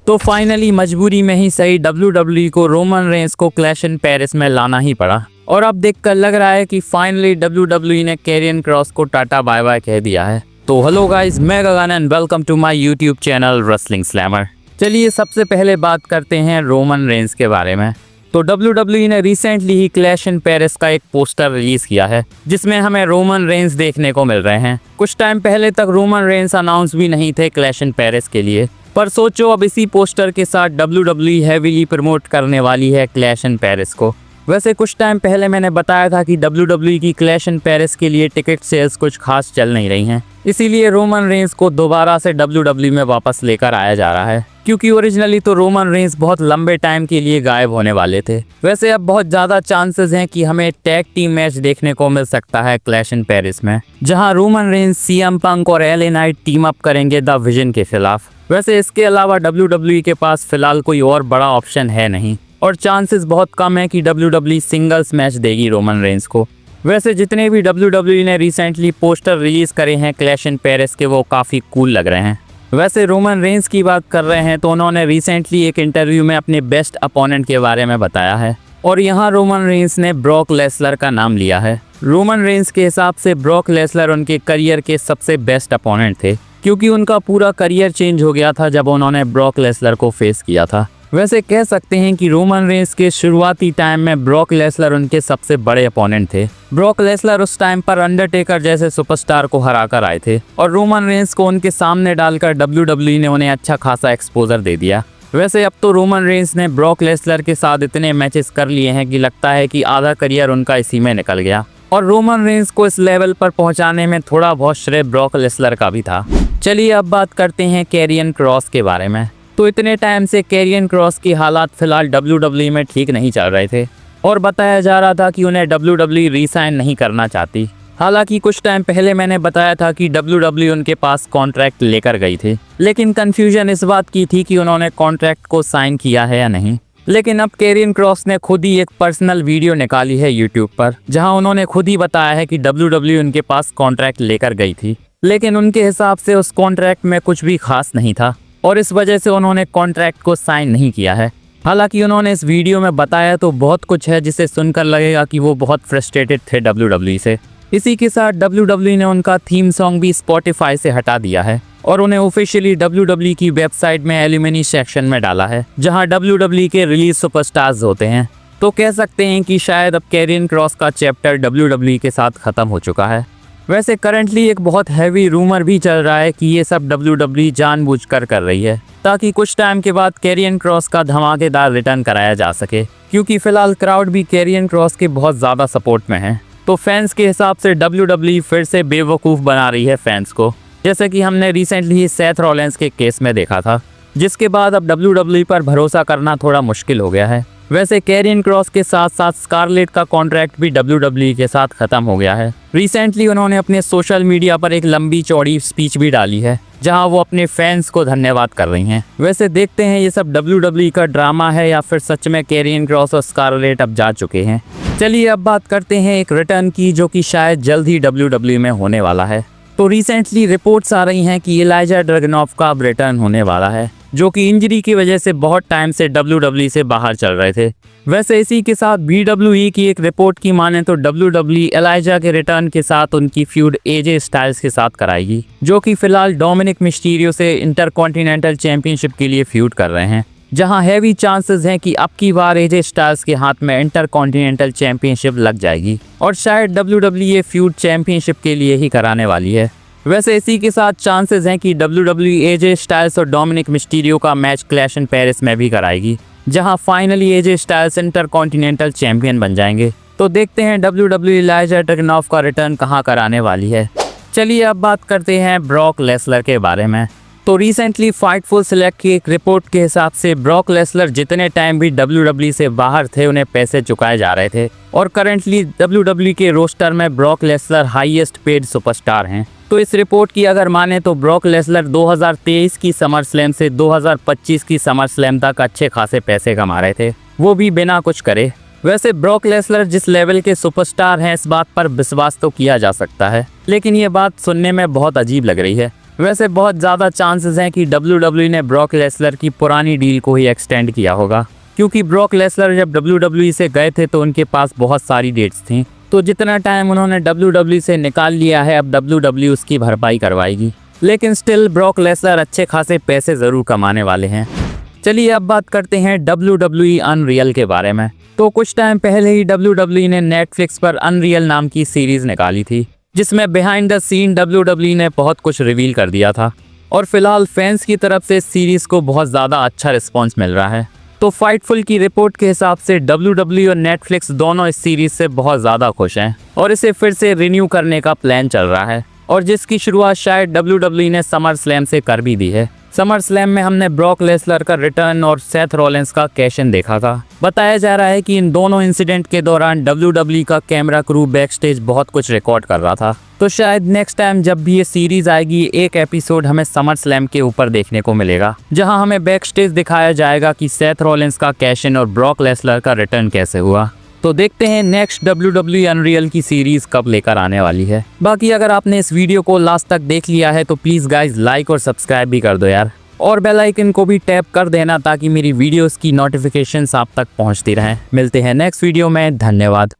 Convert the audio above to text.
तो फाइनली मजबूरी में ही सही WWE को रोमन रेंस को क्लैश इन पेरिस में लाना ही पड़ा। और अब देखकर लग रहा है कि फाइनली WWE ने कैरियन क्रॉस को टाटा बाय बाय कह दिया है। तो हेलो गाइस, मैं Gagan and welcome to my YouTube channel wrestling slammer. चलिए सबसे पहले बात करते हैं रोमन रेंस के बारे में। तो WWE ने recently he clash in Paris का एक पोस्टर रिलीज किया है जिसमें हमें रोमन रेंस देखने को मिल रहे हैं। कुछ टाइम पहले तक रोमन रेंस अनाउंस भी नहीं थे क्लैश इन पेरिस के लिए, पर सोचो अब इसी पोस्टर के साथ WWE हैवीली प्रमोट करने वाली है क्लैश इन पेरिस को। वैसे कुछ टाइम पहले मैंने बताया था कि WWE की क्लैश इन पेरिस के लिए टिकट सेल्स कुछ खास चल नहीं रही हैं, इसीलिए रोमन रेंस को दोबारा से WWE में वापस लेकर आया जा रहा है, क्योंकि ओरिजिनली तो रोमन रेंस बहुत लंबे टाइम के लिए गायब होने वाले थे। वैसे अब बहुत ज़्यादा चांसेस हैं कि हमें टैग टीम मैच देखने को मिल सकता है क्लैश इन पेरिस में, जहां रोमन रेंस CM पंक और LA नाइट टीम अप करेंगे द विजन के खिलाफ। वैसे इसके अलावा WWE के पास फिलहाल कोई और बड़ा ऑप्शन है नहीं और चांसेस बहुत कम है कि WWE सिंगल्स मैच देगी रोमन रेंस को। वैसे जितने भी WWE ने रिसेंटली पोस्टर रिलीज करे हैं क्लैश इन पेरिस के, वो काफ़ी कूल लग रहे हैं। वैसे रोमन रेंस की बात कर रहे हैं तो उन्होंने रिसेंटली एक इंटरव्यू में अपने बेस्ट अपोनेंट के बारे में बताया है और यहाँ रोमन रेंस ने ब्रॉक लेसलर का नाम लिया है। रोमन रेंस के हिसाब से ब्रॉक लेसलर उनके करियर के सबसे बेस्ट अपोनेंट थे, क्योंकि उनका पूरा करियर चेंज हो गया था जब उन्होंने ब्रॉक लेसलर को फेस किया था। वैसे कह सकते हैं कि रोमन रेंस के शुरुआती टाइम में ब्रॉक लेसलर उनके सबसे बड़े अपोनेंट थे। ब्रॉक लेसलर उस टाइम पर अंडरटेकर जैसे सुपरस्टार को हराकर आए थे और रोमन रेंस को उनके सामने डालकर WWE ने उन्हें अच्छा खासा एक्सपोजर दे दिया। वैसे अब तो रोमन रेंस ने ब्रॉक लेसलर के साथ इतने मैचेस कर लिए हैं कि लगता है कि आधा करियर उनका इसी में निकल गया और रोमन रेंस को इस लेवल पर पहुंचाने में थोड़ा बहुत श्रेय ब्रॉक लेसलर का भी था। चलिए अब बात करते हैं कैरियन क्रॉस के बारे में। तो इतने टाइम से कैरियन क्रॉस की हालात फिलहाल WWE में ठीक नहीं चल रहे थे और बताया जा रहा था कि उन्हें WWE रीसाइन नहीं करना चाहती। हालांकि कुछ टाइम पहले मैंने बताया था कि WWE उनके पास कॉन्ट्रैक्ट लेकर गई थी, लेकिन कंफ्यूजन इस बात की थी कि उन्होंने कॉन्ट्रैक्ट को साइन किया है या नहीं। लेकिन अब कैरियन क्रॉस ने खुद ही एक पर्सनल वीडियो निकाली है यूट्यूब पर, जहां उन्होंने खुद ही बताया है कि WWE उनके पास कॉन्ट्रैक्ट लेकर गई थी, लेकिन उनके हिसाब से उस कॉन्ट्रैक्ट में कुछ भी खास नहीं था और इस वजह से उन्होंने कॉन्ट्रैक्ट को साइन नहीं किया है। हालांकि उन्होंने इस वीडियो में बताया तो बहुत कुछ है जिसे सुनकर लगेगा कि वो बहुत फ्रस्ट्रेटेड थे WWE से। इसी के साथ WWE ने उनका थीम सॉन्ग भी स्पॉटिफाई से हटा दिया है और उन्हें ऑफिशियली WWE की वेबसाइट में एल्यूमिनी सेक्शन में डाला है, जहां WWE के रिलीज सुपरस्टार्स होते हैं। तो कह सकते हैं कि शायद अब कैरियन क्रॉस का चैप्टर WWE के साथ ख़त्म हो चुका है। वैसे करंटली एक बहुत हैवी रूमर भी चल रहा है कि ये सब WWE जानबूझकर कर रही है ताकि कुछ टाइम के बाद कैरियन क्रॉस का धमाकेदार रिटर्न कराया जा सके, क्योंकि फिलहाल क्राउड भी कैरियन क्रॉस के बहुत ज़्यादा सपोर्ट में है। तो फैंस के हिसाब से WWE फिर से बेवकूफ़ बना रही है फैंस को, जैसे कि हमने रिसेंटली ही सेथ रॉलिंस के केस में देखा था, जिसके बाद अब WWE पर भरोसा करना थोड़ा मुश्किल हो गया है। वैसे कैरियन क्रॉस के साथ साथ स्कारलेट का कॉन्ट्रैक्ट भी WWE के साथ ख़त्म हो गया है। रिसेंटली उन्होंने अपने सोशल मीडिया पर एक लंबी चौड़ी स्पीच भी डाली है, जहां वो अपने फैंस को धन्यवाद कर रही हैं। वैसे देखते हैं ये सब WWE का ड्रामा है या फिर सच में कैरियन क्रॉस और स्कारलेट अब जा चुके हैं। चलिए अब बात करते हैं एक रिटर्न की, जो कि शायद जल्द ही WWE में होने वाला है। तो रिसेंटली रिपोर्ट्स आ रही हैं कि इलाइजा ड्रगनॉफ का अब रिटर्न होने वाला है, जो कि इंजरी की वजह से बहुत टाइम से WWE से बाहर चल रहे थे। वैसे इसी के साथ WWE की एक रिपोर्ट की माने तो WWE इलाइजा के रिटर्न के साथ उनकी फ्यूड AJ स्टाइल्स के साथ कराएगी, जो कि फिलहाल डोमिनिक मिस्टीरियो से इंटरकॉन्टिनेंटल चैंपियनशिप के लिए फ्यूड कर रहे हैं, जहां हैवी चांसेस हैं कि अब की बार AJ स्टाइल्स के हाथ में इंटरकॉन्टिनेंटल चैंपियनशिप लग जाएगी और शायद WWE ये फ्यूड चैंपियनशिप के लिए ही कराने वाली है। वैसे इसी के साथ चांसेस हैं कि WWE AJ स्टाइल्स और डोमिनिक मिस्टीरियो का मैच क्लैश इन पेरिस में भी कराएगी, जहां finally AJ styles intercontinental champion बन जाएंगे। तो देखते हैं WWE इलाइजा ड्रगनॉफ का रिटर्न कहां कराने वाली है। चलिए अब बात करते हैं ब्रॉक लेसलर के बारे में। तो रिसेंटली फाइटफुल सेलेक्ट की एक रिपोर्ट के हिसाब से ब्रॉक लेसलर जितने टाइम भी WWE से बाहर थे उन्हें पैसे चुकाए जा रहे थे और करंटली WWE के रोस्टर में ब्रॉक लेसलर हाईएस्ट पेड सुपरस्टार हैं। तो इस रिपोर्ट की अगर माने तो ब्रॉक लेसलर 2023 की समर स्लैम से 2025 की समर स्लैम तक अच्छे खासे पैसे कमा रहे थे, वो भी बिना कुछ करे। वैसे ब्रॉक लेसलर जिस लेवल के सुपरस्टार हैं इस बात पर विश्वास तो किया जा सकता है, लेकिन ये बात सुनने में बहुत अजीब लग रही है। वैसे बहुत ज़्यादा चांसेस हैं कि WWE ने ब्रॉक लेसलर की पुरानी डील को ही एक्सटेंड किया होगा, क्योंकि ब्रॉक लेसलर जब WWE से गए थे तो उनके पास बहुत सारी डेट्स थी, तो जितना टाइम उन्होंने WWE से निकाल लिया है अब WWE उसकी भरपाई करवाएगी। लेकिन स्टिल ब्रॉक लेसलर अच्छे खासे पैसे ज़रूर कमाने वाले हैं। चलिए अब बात करते हैं WWE अनरियल के बारे में। तो कुछ टाइम पहले ही WWE ने नेटफ्लिक्स पर अनरियल नाम की सीरीज़ निकाली थी, जिसमें बिहाइंड द सीन WWE ने बहुत कुछ रिवील कर दिया था, और फिलहाल फैंस की तरफ से इस सीरीज़ को बहुत ज़्यादा अच्छा रिस्पॉन्स मिल रहा है। तो फाइटफुल की रिपोर्ट के हिसाब से WWE और नेटफ्लिक्स दोनों इस सीरीज़ से बहुत ज़्यादा खुश हैं और इसे फिर से रिन्यू करने का प्लान चल रहा है, और जिसकी शुरुआत शायद WWE ने समर स्लैम से कर भी दी है। समर स्लैम में हमने ब्रॉक लेसलर का रिटर्न और सेथ रॉलिंस का कैश इन देखा था। बताया जा रहा है कि इन दोनों इंसिडेंट के दौरान WWE का कैमरा क्रू बैक स्टेज बहुत कुछ रिकॉर्ड कर रहा था। तो शायद नेक्स्ट टाइम जब भी ये सीरीज आएगी एक एपिसोड हमें समर स्लैम के ऊपर देखने को मिलेगा, जहां हमें बैक स्टेज दिखाया जाएगा कि सेथ रॉलिंस का कैश इन और ब्रॉक लेसलर का रिटर्न कैसे हुआ। तो देखते हैं नेक्स्ट WWE अनरियल की सीरीज कब लेकर आने वाली है। बाकी अगर आपने इस वीडियो को लास्ट तक देख लिया है तो प्लीज़ गाइज लाइक और सब्सक्राइब भी कर दो यार, और बेल आइकन को भी टैप कर देना ताकि मेरी वीडियोस की नोटिफिकेशंस आप तक पहुंचती रहें। मिलते हैं नेक्स्ट वीडियो में, धन्यवाद।